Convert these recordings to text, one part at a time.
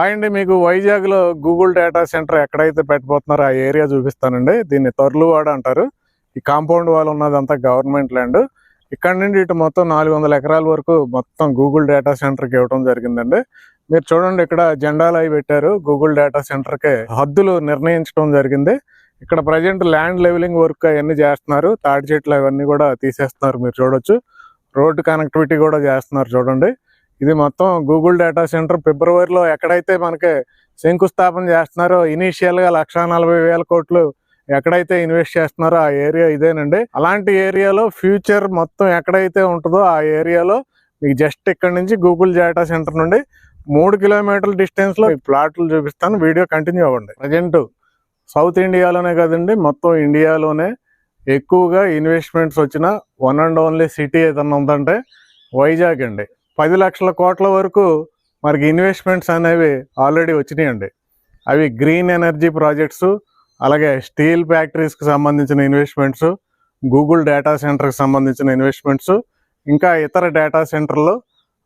Hi అండి, మీకు వైజాగ్లో గూగుల్ డేటా సెంటర్ ఎక్కడైతే పెట్టబోతున్నారో ఆ ఏరియా చూపిస్తానండి. దీన్ని తర్లువాడ అంటారు. ఈ కాంపౌండ్ వాల్ ఉన్నదంతా గవర్నమెంట్ ల్యాండ్. ఇక్కడ నుండి ఇటు మొత్తం 400 ఎకరాల వరకు మొత్తం గూగుల్ డేటా సెంటర్కి ఇవ్వడం జరిగిందండి. మీరు చూడండి, ఇక్కడ జెండాలు అవి పెట్టారు. గూగుల్ డేటా సెంటర్కి హద్దులు నిర్ణయించడం జరిగింది. ఇక్కడ ప్రజెంట్ ల్యాండ్ లెవెలింగ్ వర్క్ అవన్నీ చేస్తున్నారు. తాటి చెట్లు అవన్నీ కూడా తీసేస్తున్నారు. మీరు చూడొచ్చు, రోడ్డు కనెక్టివిటీ కూడా చేస్తున్నారు. చూడండి, ఇది మొత్తం గూగుల్ డేటా సెంటర్ ఫిబ్రవరిలో ఎక్కడైతే మనకి శంకుస్థాపన చేస్తున్నారో, ఇనీషియల్గా 1,40,000 కోట్లు ఎక్కడైతే ఇన్వెస్ట్ చేస్తున్నారో ఆ ఏరియా ఇదేనండి. అలాంటి ఏరియాలో ఫ్యూచర్ మొత్తం ఎక్కడైతే ఉంటుందో ఆ ఏరియాలో మీకు జస్ట్ ఇక్కడ నుంచి గూగుల్ డేటా సెంటర్ నుండి 3 కిలోమీటర్ల డిస్టెన్స్లో ఈ ప్లాట్లు చూపిస్తాను. వీడియో కంటిన్యూ అవ్వండి. ప్రజెంట్ సౌత్ ఇండియాలోనే కదండి, మొత్తం ఇండియాలోనే ఎక్కువగా ఇన్వెస్ట్మెంట్స్ వచ్చిన వన్ అండ్ ఓన్లీ సిటీ ఏదన్నా ఉందంటే వైజాగ్ అండి. 10 లక్షల కోట్ల వరకు మనకి ఇన్వెస్ట్మెంట్స్ అనేవి ఆల్రెడీ వచ్చినాయండి. అవి గ్రీన్ ఎనర్జీ ప్రాజెక్ట్స్, అలాగే స్టీల్ ఫ్యాక్టరీస్కి సంబంధించిన ఇన్వెస్ట్మెంట్స్, గూగుల్ డేటా సెంటర్కి సంబంధించిన ఇన్వెస్ట్మెంట్స్, ఇంకా ఇతర డేటా సెంటర్లు,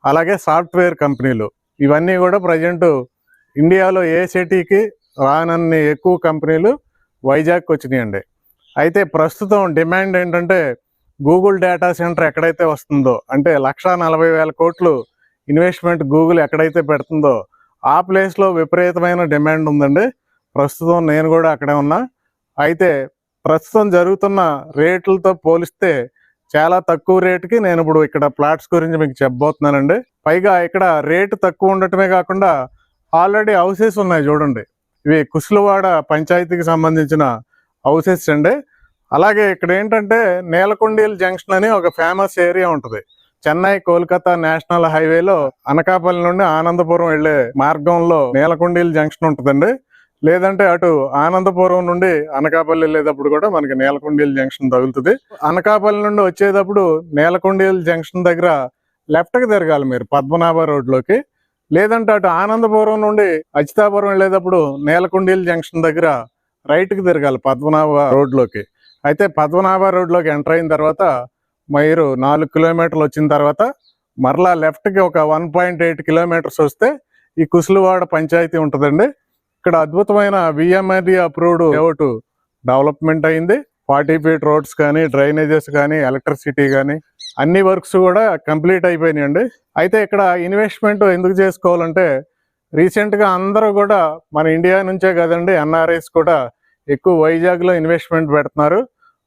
అలాగే సాఫ్ట్వేర్ కంపెనీలు, ఇవన్నీ కూడా ప్రజెంట్ ఇండియాలో ఏ సిటీకి రానన్ని ఎక్కువ కంపెనీలు వైజాగ్కి వచ్చినాయండి. అయితే ప్రస్తుతం డిమాండ్ ఏంటంటే, గూగుల్ డేటా సెంటర్ ఎక్కడైతే వస్తుందో, అంటే 1,40,000 కోట్లు ఇన్వెస్ట్మెంట్ గూగుల్ ఎక్కడైతే పెడుతుందో ఆ ప్లేస్లో విపరీతమైన డిమాండ్ ఉందండి. ప్రస్తుతం నేను కూడా అక్కడే ఉన్నా. అయితే ప్రస్తుతం జరుగుతున్న రేట్లతో పోలిస్తే చాలా తక్కువ రేటుకి నేను ఇప్పుడు ఇక్కడ ప్లాట్స్ గురించి మీకు చెప్పబోతున్నానండి. పైగా ఇక్కడ రేటు తక్కువ ఉండటమే కాకుండా ఆల్రెడీ హౌసెస్ ఉన్నాయి. చూడండి, ఇవి కుసులవాడ పంచాయతీకి సంబంధించిన హౌసెస్ అండి. అలాగే ఇక్కడ ఏంటంటే నేలకొండీల్ జంక్షన్ అని ఒక ఫేమస్ ఏరియా ఉంటుంది. చెన్నై కోల్కతా నేషనల్ హైవేలో అనకాపల్లి నుండి ఆనందపురం వెళ్లే మార్గంలో నేలకొండీల్ జంక్షన్ ఉంటుందండి. లేదంటే అటు ఆనందపురం నుండి అనకాపల్లి వెళ్ళేటప్పుడు కూడా మనకి నేలకొండీల్ జంక్షన్ తగులుతుంది. అనకాపల్లి నుండి వచ్చేటప్పుడు నేలకొండీల్ జంక్షన్ దగ్గర లెఫ్ట్కి తిరగాలి మీరు పద్మనాభ రోడ్లోకి. లేదంటే అటు ఆనందపురం నుండి అచితాపురం వెళ్ళేటప్పుడు నేలకొండీల్ జంక్షన్ దగ్గర రైట్కి తిరగాలి పద్మనాభ రోడ్లోకి. అయితే పద్మనాభ రోడ్లోకి ఎంటర్ అయిన తర్వాత మీరు 4 కిలోమీటర్లు వచ్చిన తర్వాత మరలా లెఫ్ట్కి ఒక 1.8 కిలోమీటర్స్ వస్తే ఈ కుసులవాడ పంచాయతీ ఉంటుందండి. ఇక్కడ అద్భుతమైన విఎంఆర్డీ అప్రూవ్డ్ లేఅవుట్ డెవలప్మెంట్ అయింది. 40 ఫీట్ రోడ్స్ కానీ, డ్రైనేజెస్ కానీ, ఎలక్ట్రిసిటీ కానీ అన్ని వర్క్స్ కూడా కంప్లీట్ అయిపోయినాయండి. అయితే ఇక్కడ ఇన్వెస్ట్మెంట్ ఎందుకు చేసుకోవాలంటే, రీసెంట్గా అందరూ కూడా మన ఇండియా నుంచే కదండి, ఎన్ఆర్ఐస్ కూడా ఎక్కువ వైజాగ్లో ఇన్వెస్ట్మెంట్ పెడుతున్నారు.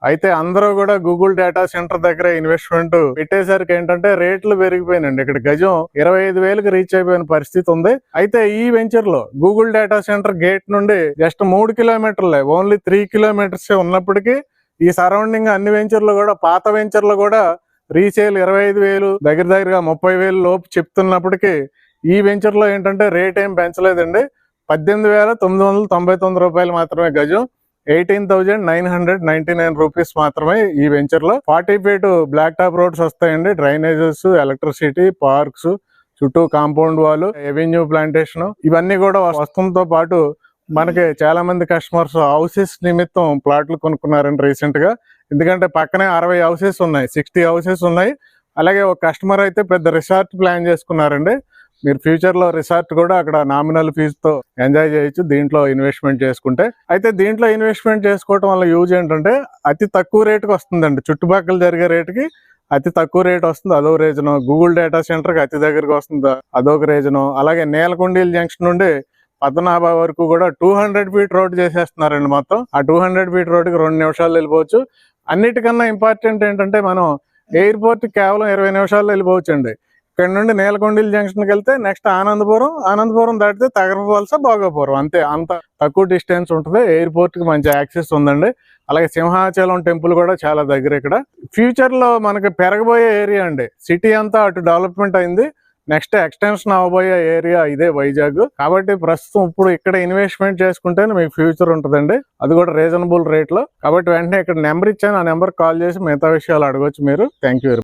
అయితే అందరూ కూడా గూగుల్ డేటా సెంటర్ దగ్గర ఇన్వెస్ట్మెంట్ పెట్టేసరికి ఏంటంటే రేట్లు పెరిగిపోయినండి. ఇక్కడ గజం 25,000కి రీచ్ అయిపోయిన పరిస్థితి ఉంది. అయితే ఈ వెంచర్ లో గూగుల్ డేటా సెంటర్ గేట్ నుండి జస్ట్ 3 కిలోమీటర్లే, ఓన్లీ 3 కిలోమీటర్స్ ఉన్నప్పటికీ ఈ సరౌండింగ్ అన్ని వెంచర్లు కూడా, పాత వెంచర్లు కూడా రీసేల్ 25,000 దగ్గరగా 30,000 లోపు చెప్తున్నప్పటికీ ఈ వెంచర్ లో ఏంటంటే రేట్ ఏం పెంచలేదండి. 18,999 రూపాయలు మాత్రమే గజం. 18,999 రూపీస్ మాత్రమే ఈ వెంచర్ లో. 40 ఫీట్ బ్లాక్ టాప్ రోడ్స్ వస్తాయండి. డ్రైనేజెస్, ఎలక్ట్రిసిటీ, పార్క్స్, చుట్టూ కాంపౌండ్ వాల్, ఎవెన్యూ ప్లాంటేషన్ ఇవన్నీ కూడా వస్తుంతో పాటు మనకి చాలా మంది కస్టమర్స్ హౌసెస్ నిమిత్తం ప్లాట్లు కొనుక్కున్నారండి రీసెంట్ గా. ఎందుకంటే పక్కనే 60 హౌసెస్ ఉన్నాయి, 60 హౌసెస్ ఉన్నాయి. అలాగే ఒక కస్టమర్ అయితే పెద్ద రిసార్ట్ ప్లాన్ చేసుకున్నారండి. మీరు ఫ్యూచర్ లో రిసార్ట్ కూడా అక్కడ నామినల్ ఫీజుతో ఎంజాయ్ చేయొచ్చు దీంట్లో ఇన్వెస్ట్మెంట్ చేసుకుంటే. అయితే దీంట్లో ఇన్వెస్ట్మెంట్ చేసుకోవడం వల్ల యూజ్ ఏంటంటే అతి తక్కువ రేటుకి వస్తుందండి. చుట్టుపక్కల జరిగే రేటుకి అతి తక్కువ రేట్ వస్తుంది, అదొక రీజను. గూగుల్ డేటా సెంటర్కి అతి దగ్గరకు వస్తుంది, అదొక రీజను. అలాగే నేలకొండీల్ జంక్షన్ నుండి పద్మనాభ వరకు కూడా 200 ఫీట్ రోడ్ చేసేస్తున్నారండి. మొత్తం ఆ 200 ఫీట్ రోడ్డుకి 2 నిమిషాలు వెళ్ళిపోవచ్చు. అన్నిటికన్నా ఇంపార్టెంట్ ఏంటంటే మనం ఎయిర్పోర్ట్ కేవలం 20 నిమిషాల్లో వెళ్ళిపోవచ్చు అండి. ఇక్కడ నుండి నేలకొండీల్ జంక్షన్కి వెళ్తే నెక్స్ట్ ఆనందపురం దాటితే తగరవలస, భోగాపురం, అంతే. అంత తక్కువ డిస్టెన్స్ ఉంటుంది. ఎయిర్పోర్ట్కి మంచి యాక్సెస్ ఉందండి. అలాగే సింహాచలం టెంపుల్ కూడా చాలా దగ్గర. ఇక్కడ ఫ్యూచర్ లో మనకి పెరగబోయే ఏరియా అండి. సిటీ అంతా అటు డెవలప్మెంట్ అయింది, నెక్స్ట్ ఎక్స్టెన్షన్ అవ్వబోయే ఏరియా ఇదే వైజాగ్. కాబట్టి ప్రస్తుతం ఇప్పుడు ఇక్కడ ఇన్వెస్ట్మెంట్ చేసుకుంటేనే మీకు ఫ్యూచర్ ఉంటుందండి, అది కూడా రీజనబుల్ రేట్ లో. కాబట్టి వెంటనే ఇక్కడ నెంబర్ ఇచ్చాను, ఆ నెంబర్ కాల్ చేసి మిగతా విషయాలు అడగవచ్చు మీరు. Thank you.